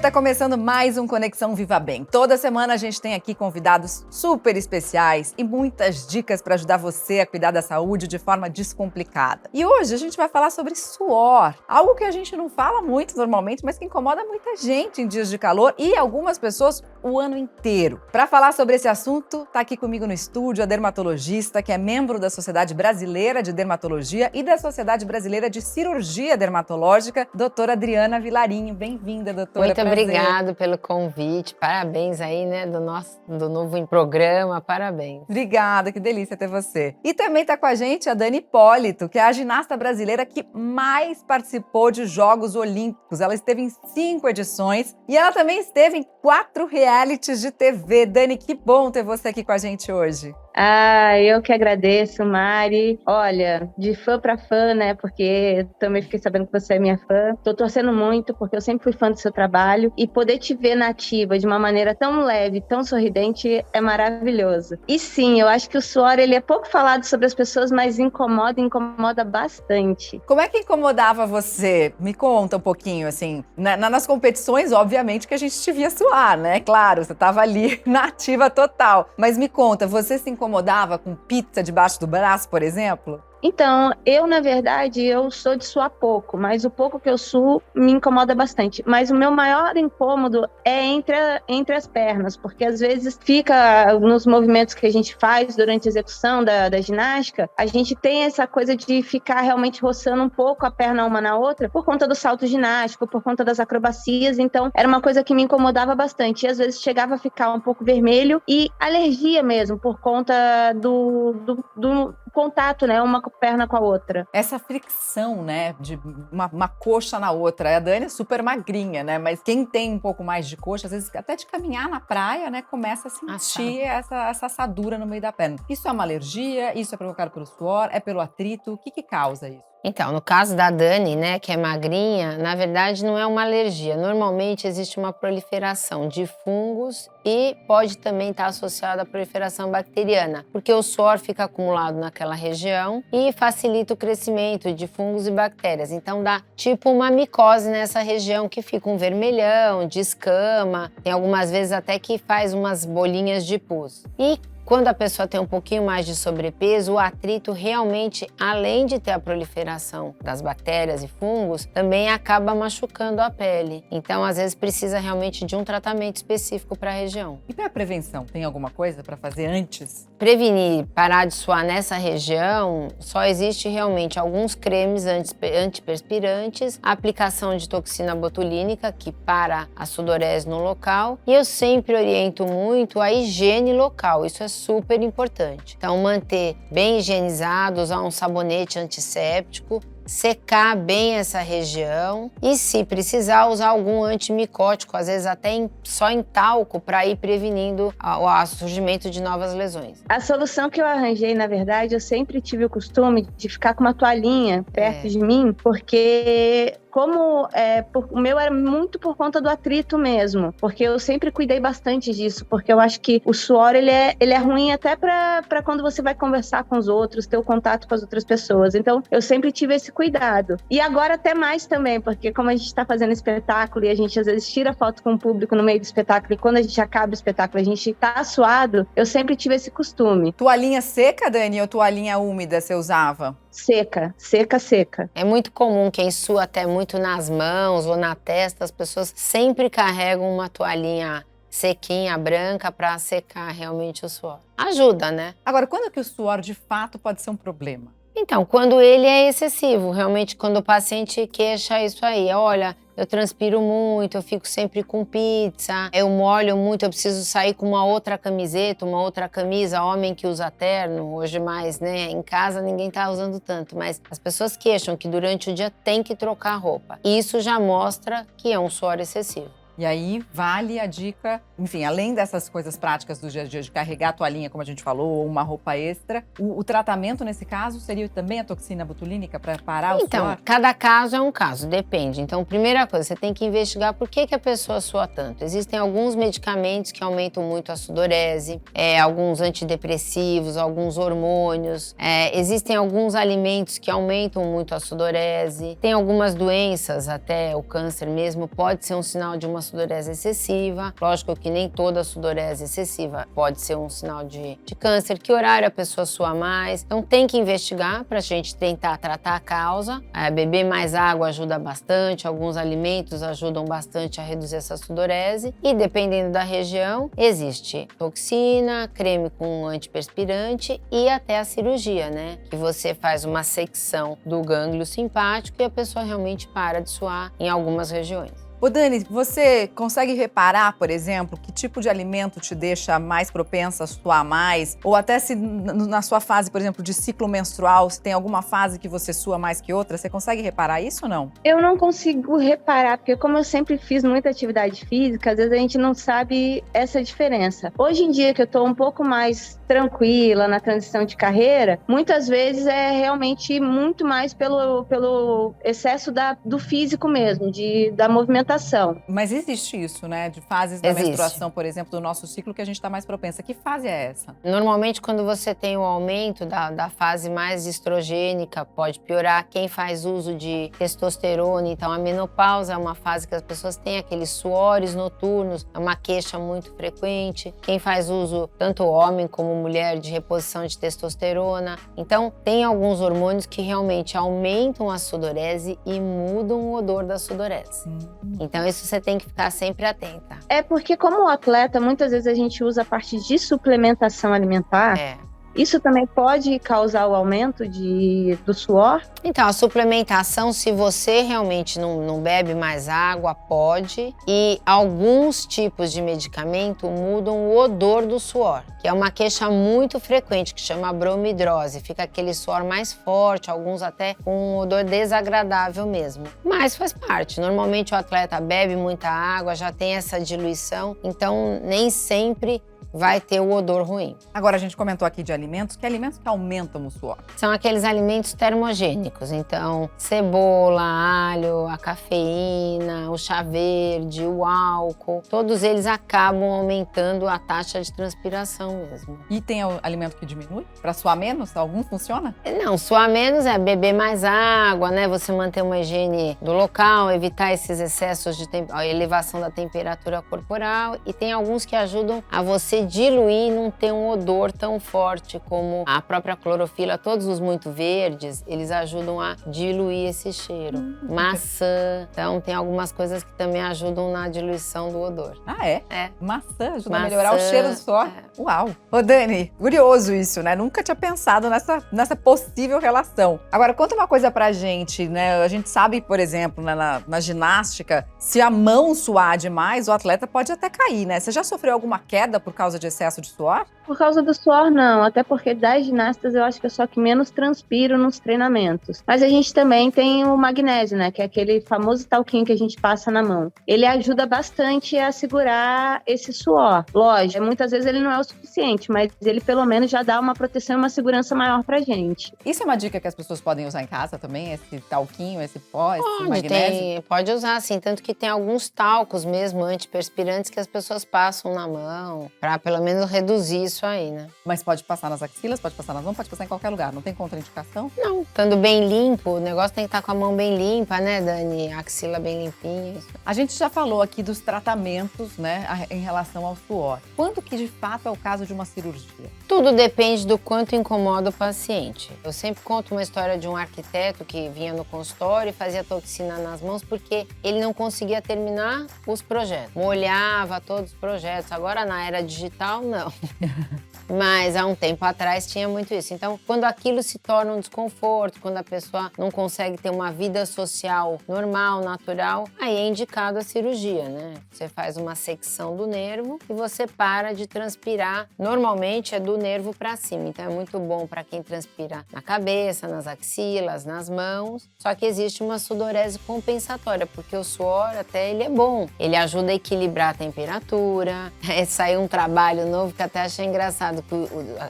tá começando mais um Conexão Viva Bem. Toda semana a gente tem aqui convidados super especiais e muitas dicas para ajudar você a cuidar da saúde de forma descomplicada. E hoje a gente vai falar sobre suor, algo que a gente não fala muito normalmente, mas que incomoda muita gente em dias de calor e algumas pessoas o ano inteiro. Para falar sobre esse assunto, tá aqui comigo no estúdio a dermatologista, que é membro da Sociedade Brasileira de Dermatologia e da Sociedade Brasileira de Cirurgia Dermatológica, doutora Adriana Vilarinho. Bem-vinda, doutora. Muito obrigado pelo convite, parabéns aí, né, do novo programa, parabéns. Obrigada, que delícia ter você. E também tá com a gente a Dani Hipólito, que é a ginasta brasileira que mais participou de Jogos Olímpicos. Ela esteve em 5 edições e ela também esteve em 4 realities de TV. Dani, que bom ter você aqui com a gente hoje. Eu que agradeço, Mari. Olha, de fã para fã, né? Porque também fiquei sabendo que você é minha fã. Tô torcendo muito, porque eu sempre fui fã do seu trabalho. E poder te ver na ativa de uma maneira tão leve, tão sorridente, é maravilhoso. E sim, eu acho que o suor, ele é pouco falado sobre as pessoas, mas incomoda bastante. Como é que incomodava você? Me conta um pouquinho, assim. Nas competições, obviamente, que a gente te via suar, né? Claro, você tava ali na ativa total. Mas me conta, você se incomodava com pizza debaixo do braço, por exemplo? Então, na verdade, eu sou de suar pouco, mas o pouco que eu suo me incomoda bastante. Mas o meu maior incômodo é entre as pernas, porque às vezes fica nos movimentos que a gente faz durante a execução da ginástica, a gente tem essa coisa de ficar realmente roçando um pouco a perna uma na outra por conta do salto ginástico, por conta das acrobacias. Então, era uma coisa que me incomodava bastante. E às vezes chegava a ficar um pouco vermelho e alergia mesmo, por conta do contato, né? Uma perna com a outra. Essa fricção, né, de uma coxa na outra. A Dani é super magrinha, né, mas quem tem um pouco mais de coxa, às vezes até de caminhar na praia, né, começa a sentir essa assadura no meio da perna. Isso é uma alergia? Isso é provocado pelo suor? É pelo atrito? O que causa isso? Então, no caso da Dani, né, que é magrinha, na verdade não é uma alergia. Normalmente existe uma proliferação de fungos e pode também estar associada à proliferação bacteriana, porque o suor fica acumulado naquela região e facilita o crescimento de fungos e bactérias. Então dá tipo uma micose nessa região que fica um vermelhão, descama, tem algumas vezes até que faz umas bolinhas de pus. E quando a pessoa tem um pouquinho mais de sobrepeso, o atrito realmente, além de ter a proliferação das bactérias e fungos, também acaba machucando a pele. Então, às vezes, precisa realmente de um tratamento específico para a região. E para a prevenção, tem alguma coisa para fazer antes? Prevenir, parar de suar nessa região, só existe realmente alguns cremes antiperspirantes, a aplicação de toxina botulínica, que para a sudorese no local, e eu sempre oriento muito a higiene local, isso é super importante. Então, manter bem higienizado, usar um sabonete antisséptico, secar bem essa região e, se precisar, usar algum antimicótico, às vezes até só em talco, para ir prevenindo o surgimento de novas lesões. A solução que eu arranjei, na verdade, eu sempre tive o costume de ficar com uma toalhinha perto de mim, porque o meu era muito por conta do atrito mesmo, porque eu sempre cuidei bastante disso, porque eu acho que o suor, ele é ruim até para quando você vai conversar com os outros, ter o contato com as outras pessoas. Então, eu sempre tive esse cuidado. E agora até mais também, porque como a gente está fazendo espetáculo e a gente às vezes tira foto com o público no meio do espetáculo, e quando a gente acaba o espetáculo a gente tá suado, eu sempre tive esse costume. Toalhinha seca, Dani, ou toalhinha úmida você usava? Seca. É muito comum quem sua até muito nas mãos ou na testa, as pessoas sempre carregam uma toalhinha sequinha, branca, para secar realmente o suor. Ajuda, né? Agora, quando é que o suor de fato pode ser um problema? Então, quando ele é excessivo, realmente quando o paciente queixa isso aí, olha, eu transpiro muito, eu fico sempre com pizza, eu molho muito, eu preciso sair com uma outra camiseta, uma outra camisa, homem que usa terno, hoje mais, né, em casa ninguém tá usando tanto, mas as pessoas queixam que durante o dia tem que trocar roupa. Isso já mostra que é um suor excessivo. E aí vale a dica, enfim, além dessas coisas práticas do dia a dia de carregar a toalhinha, como a gente falou, ou uma roupa extra, o tratamento nesse caso seria também a toxina botulínica para parar o suor? Então, cada caso é um caso, depende. Então, primeira coisa, você tem que investigar por que a pessoa sua tanto. Existem alguns medicamentos que aumentam muito a sudorese, alguns antidepressivos, alguns hormônios, existem alguns alimentos que aumentam muito a sudorese, tem algumas doenças, até o câncer mesmo, pode ser um sinal de uma sudorese excessiva. Lógico que nem toda sudorese excessiva pode ser um sinal de câncer. Que horário a pessoa sua mais? Então tem que investigar para a gente tentar tratar a causa. Beber mais água ajuda bastante, alguns alimentos ajudam bastante a reduzir essa sudorese. E dependendo da região, existe toxina, creme com antiperspirante e até a cirurgia, né? Que você faz uma secção do gânglio simpático e a pessoa realmente para de suar em algumas regiões. Ô Dani, você consegue reparar, por exemplo, que tipo de alimento te deixa mais propensa a suar mais? Ou até se na sua fase, por exemplo, de ciclo menstrual, se tem alguma fase que você sua mais que outra, você consegue reparar isso ou não? Eu não consigo reparar, porque como eu sempre fiz muita atividade física, às vezes a gente não sabe essa diferença. Hoje em dia que eu tô um pouco mais tranquila na transição de carreira, muitas vezes é realmente muito mais pelo excesso do físico mesmo, da movimentação. Mas existe isso, né? De fases da menstruação, por exemplo, do nosso ciclo que a gente está mais propensa. Que fase é essa? Normalmente, quando você tem o aumento da fase mais estrogênica, pode piorar. Quem faz uso de testosterona, então a menopausa é uma fase que as pessoas têm aqueles suores noturnos, é uma queixa muito frequente. Quem faz uso, tanto homem como mulher, de reposição de testosterona. Então, tem alguns hormônios que realmente aumentam a sudorese e mudam o odor da sudorese. Então, isso você tem que ficar sempre atenta. É porque, como atleta, muitas vezes a gente usa a parte de suplementação alimentar. Isso também pode causar o aumento do suor? Então, a suplementação, se você realmente não bebe mais água, pode. E alguns tipos de medicamento mudam o odor do suor, que é uma queixa muito frequente, que chama bromidrose. Fica aquele suor mais forte, alguns até com um odor desagradável mesmo. Mas faz parte. Normalmente o atleta bebe muita água, já tem essa diluição, então nem sempre vai ter o odor ruim. Agora, a gente comentou aqui de alimentos. Que alimentos que aumentam o suor? São aqueles alimentos termogênicos. Então, cebola, alho, a cafeína, o chá verde, o álcool. Todos eles acabam aumentando a taxa de transpiração mesmo. E tem alimento que diminui? Para suar menos? Algum funciona? Não, suar menos é beber mais água, né? Você manter uma higiene do local, evitar esses excessos de a elevação da temperatura corporal. E tem alguns que ajudam a você diluir e não ter um odor tão forte como a própria clorofila. Todos os muito verdes, eles ajudam a diluir esse cheiro. Maçã, então tem algumas coisas que também ajudam na diluição do odor. Ah, é? É. Maçã ajuda a melhorar o cheiro do suor? É. Uau! Ô Dani, curioso isso, né? Nunca tinha pensado nessa possível relação. Agora, conta uma coisa pra gente, né? A gente sabe, por exemplo, né, na ginástica, se a mão suar demais, o atleta pode até cair, né? Você já sofreu alguma queda por causa de excesso de suor? Por causa do suor, não. Até porque das ginastas eu acho que eu sou a que menos transpiro nos treinamentos. Mas a gente também tem o magnésio, né? Que é aquele famoso talquinho que a gente passa na mão. Ele ajuda bastante a segurar esse suor. Lógico, muitas vezes ele não é o suficiente, mas ele pelo menos já dá uma proteção e uma segurança maior pra gente. Isso é uma dica que as pessoas podem usar em casa também? Esse talquinho, esse pó, esse magnésio? Pode usar, sim. Tanto que tem alguns talcos mesmo, antiperspirantes, que as pessoas passam na mão, pra pelo menos reduzir isso aí, né? Mas pode passar nas axilas, pode passar nas mãos, pode passar em qualquer lugar. Não tem contraindicação? Não. Estando bem limpo, o negócio tem que estar com a mão bem limpa, né, Dani? A axila bem limpinha. Isso. A gente já falou aqui dos tratamentos, né, em relação ao suor. Quando que de fato é o caso de uma cirurgia? Tudo depende do quanto incomoda o paciente. Eu sempre conto uma história de um arquiteto que vinha no consultório e fazia toxina nas mãos porque ele não conseguia terminar os projetos. Molhava todos os projetos. Agora, na era digital, não. Mas há um tempo atrás tinha muito isso. Então, quando aquilo se torna um desconforto, quando a pessoa não consegue ter uma vida social normal, natural, aí é indicado a cirurgia, né? Você faz uma secção do nervo e você para de transpirar. Normalmente é do nervo para cima, então é muito bom para quem transpira na cabeça, nas axilas, nas mãos. Só que existe uma sudorese compensatória, porque o suor até ele é bom. Ele ajuda a equilibrar a temperatura. Saiu um trabalho novo que até achei engraçado que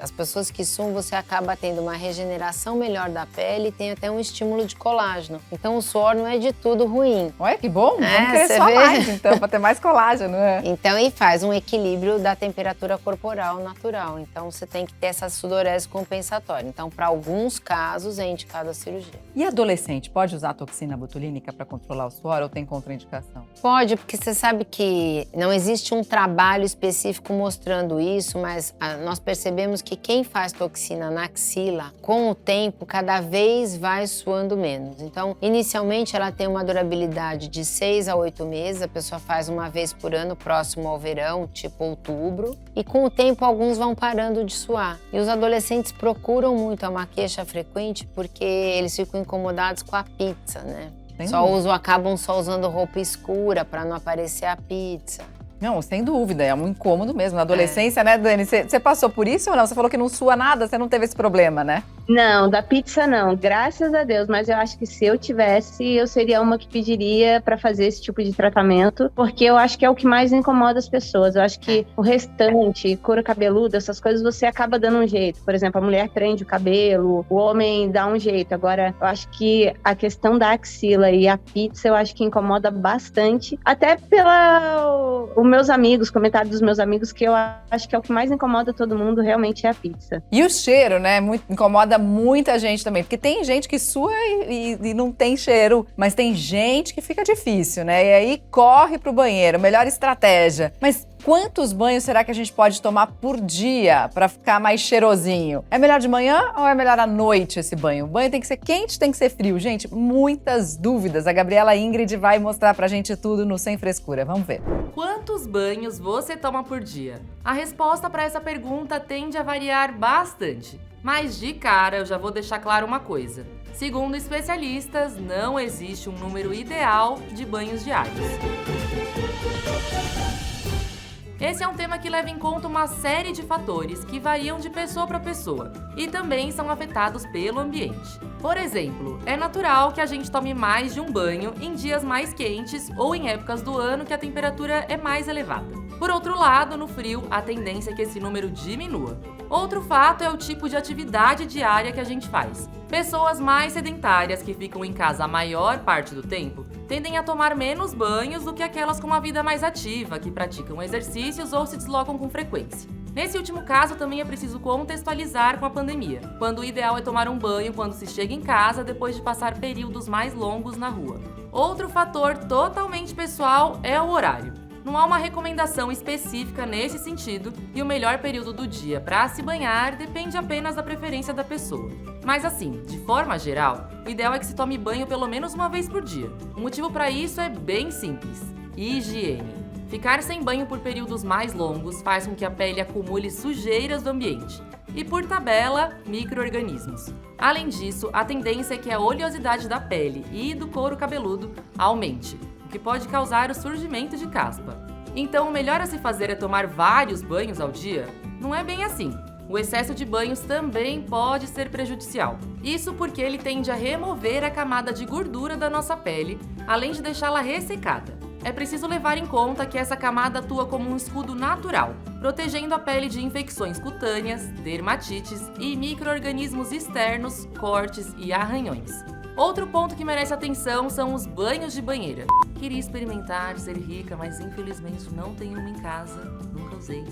as pessoas que suam, você acaba tendo uma regeneração melhor da pele e tem até um estímulo de colágeno. Então o suor não é de tudo ruim. Olha que bom, vamos querer você só vê? mais então, para ter mais colágeno, né? Então, e faz um equilíbrio da temperatura corporal natural. Então, você tem que ter essa sudorese compensatória. Então, para alguns casos, é indicado a cirurgia. E adolescente, pode usar toxina botulínica para controlar o suor ou tem contraindicação? Pode, porque você sabe que não existe um trabalho específico mostrando isso, mas nós percebemos que quem faz toxina na axila, com o tempo, cada vez vai suando menos. Então, inicialmente, ela tem uma durabilidade de 6 a 8 meses, a pessoa faz uma vez por ano, próximo ao verão, tipo outubro, e com o tempo, alguns vão parando de suar. E os adolescentes procuram muito, é uma queixa frequente, porque eles ficam incomodados com a pizza, né? Acabam só usando roupa escura para não aparecer a pizza. Não, sem dúvida, é um incômodo mesmo. Na adolescência, né, Dani? Você passou por isso ou não? Você falou que não sua nada, você não teve esse problema, né? Não, da pizza não, graças a Deus. Mas eu acho que se eu tivesse, eu seria uma que pediria para fazer esse tipo de tratamento, porque eu acho que é o que mais incomoda as pessoas. Eu acho que o restante, couro cabeludo, essas coisas, você acaba dando um jeito. Por exemplo, a mulher prende o cabelo, o homem dá um jeito. Agora, eu acho que a questão da axila e a pizza, eu acho que incomoda bastante. Até meus amigos, comentários dos meus amigos, que eu acho que é o que mais incomoda todo mundo, realmente é a pizza. E o cheiro, né? Incomoda muita gente também, porque tem gente que sua e não tem cheiro, mas tem gente que fica difícil, né? E aí corre pro banheiro, melhor estratégia. Mas quantos banhos será que a gente pode tomar por dia para ficar mais cheirosinho? É melhor de manhã ou é melhor à noite esse banho? O banho tem que ser quente, tem que ser frio. Gente, muitas dúvidas. A Gabriela Ingrid vai mostrar pra gente tudo no Sem Frescura. Vamos ver. Quantos banhos você toma por dia? A resposta para essa pergunta tende a variar bastante. Mas de cara eu já vou deixar claro uma coisa. Segundo especialistas, não existe um número ideal de banhos diários. Esse é um tema que leva em conta uma série de fatores que variam de pessoa para pessoa e também são afetados pelo ambiente. Por exemplo, é natural que a gente tome mais de um banho em dias mais quentes ou em épocas do ano que a temperatura é mais elevada. Por outro lado, no frio, a tendência é que esse número diminua. Outro fato é o tipo de atividade diária que a gente faz. Pessoas mais sedentárias que ficam em casa a maior parte do tempo tendem a tomar menos banhos do que aquelas com uma vida mais ativa, que praticam exercícios ou se deslocam com frequência. Nesse último caso, também é preciso contextualizar com a pandemia, quando o ideal é tomar um banho quando se chega em casa depois de passar períodos mais longos na rua. Outro fator totalmente pessoal é o horário. Não há uma recomendação específica nesse sentido e o melhor período do dia para se banhar depende apenas da preferência da pessoa. Mas assim, de forma geral, o ideal é que se tome banho pelo menos uma vez por dia. O motivo para isso é bem simples: higiene. Ficar sem banho por períodos mais longos faz com que a pele acumule sujeiras do ambiente e, por tabela, micro-organismos. Além disso, a tendência é que a oleosidade da pele e do couro cabeludo aumente, que pode causar o surgimento de caspa. Então, o melhor a se fazer é tomar vários banhos ao dia? Não é bem assim. O excesso de banhos também pode ser prejudicial. Isso porque ele tende a remover a camada de gordura da nossa pele, além de deixá-la ressecada. É preciso levar em conta que essa camada atua como um escudo natural, protegendo a pele de infecções cutâneas, dermatites e micro-organismos externos, cortes e arranhões. Outro ponto que merece atenção são os banhos de banheira. Queria experimentar ser rica, mas infelizmente não tenho uma em casa, nunca usei.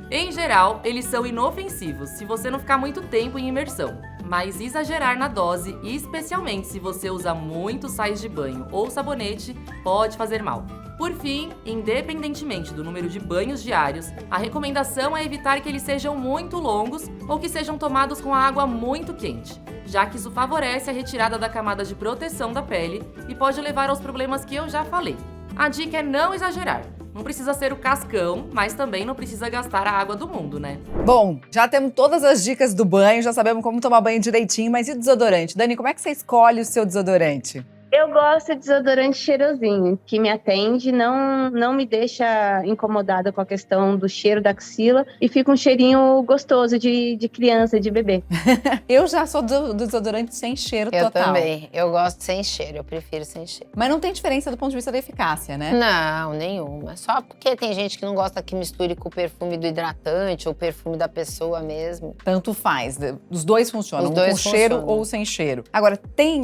Em geral, eles são inofensivos se você não ficar muito tempo em imersão, mas exagerar na dose, especialmente se você usa muitos sais de banho ou sabonete, pode fazer mal. Por fim, independentemente do número de banhos diários, a recomendação é evitar que eles sejam muito longos ou que sejam tomados com a água muito quente, já que isso favorece a retirada da camada de proteção da pele e pode levar aos problemas que eu já falei. A dica é não exagerar. Não precisa ser o cascão, mas também não precisa gastar a água do mundo, né? Bom, já temos todas as dicas do banho, já sabemos como tomar banho direitinho, mas e o desodorante? Dani, como é que você escolhe o seu desodorante? Eu gosto de desodorante cheirosinho, que me atende, não me deixa incomodada com a questão do cheiro da axila e fica um cheirinho gostoso de criança, de bebê. Eu já sou do desodorante sem cheiro Eu total. também. Eu gosto sem cheiro, eu prefiro sem cheiro. Mas não tem diferença do ponto de vista da eficácia, né? Não, nenhuma. Só porque tem gente que não gosta que misture com o perfume do hidratante ou o perfume da pessoa mesmo. Tanto faz. Os dois funcionam, Os dois com cheiro funcionam. ou sem cheiro. Agora, tem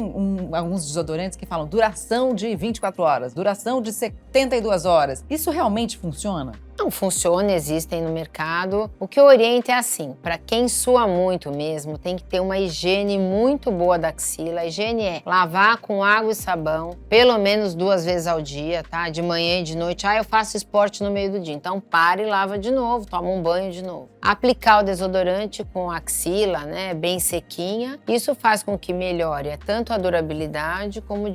alguns desodorantes que falam duração de 24 horas, duração de 72 horas. Isso realmente funciona? Não funciona, existem no mercado. O que eu oriento é assim, para quem sua muito mesmo, tem que ter uma higiene muito boa da axila. A higiene é lavar com água e sabão, pelo menos 2 vezes ao dia, tá? De manhã e de noite. Eu faço esporte no meio do dia, então para e lava de novo, toma um banho de novo. Aplicar o desodorante com a axila, né, bem sequinha. Isso faz com que melhore tanto a durabilidade como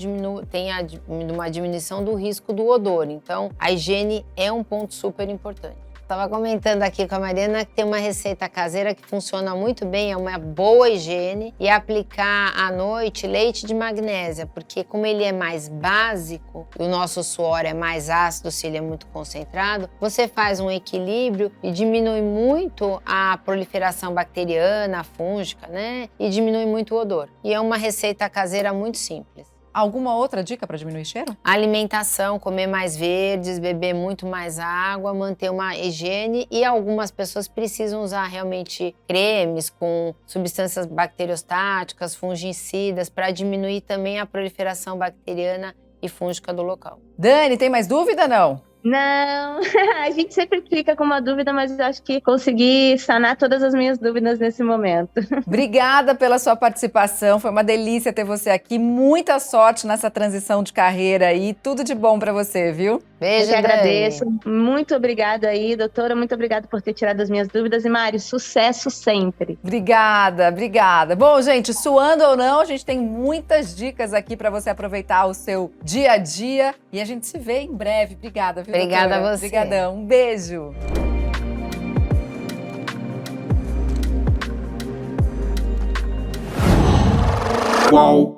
tenha uma diminuição do risco do odor. Então, a higiene é um ponto super importante. Estava comentando aqui com a Mariana que tem uma receita caseira que funciona muito bem, é uma boa higiene, e aplicar à noite leite de magnésia, porque como ele é mais básico, o nosso suor é mais ácido se ele é muito concentrado, você faz um equilíbrio e diminui muito a proliferação bacteriana, fúngica, né? E diminui muito o odor. E é uma receita caseira muito simples. Alguma outra dica para diminuir cheiro? Alimentação, comer mais verdes, beber muito mais água, manter uma higiene, e algumas pessoas precisam usar realmente cremes com substâncias bacteriostáticas, fungicidas, para diminuir também a proliferação bacteriana e fúngica do local. Dani, tem mais dúvida, não? Não, a gente sempre fica com uma dúvida, mas eu acho que consegui sanar todas as minhas dúvidas nesse momento. Obrigada pela sua participação, foi uma delícia ter você aqui. Muita sorte nessa transição de carreira aí, tudo de bom para você, viu? Beijo, Eu que Dani. agradeço. Muito obrigada aí, doutora. Muito obrigada por ter tirado as minhas dúvidas. E, Mari, sucesso sempre. Obrigada, obrigada. Bom, gente, suando ou não, a gente tem muitas dicas aqui para você aproveitar o seu dia a dia. E a gente se vê em breve. Obrigada, viu, Obrigada doutora? a você. Obrigadão. Um beijo. Qual?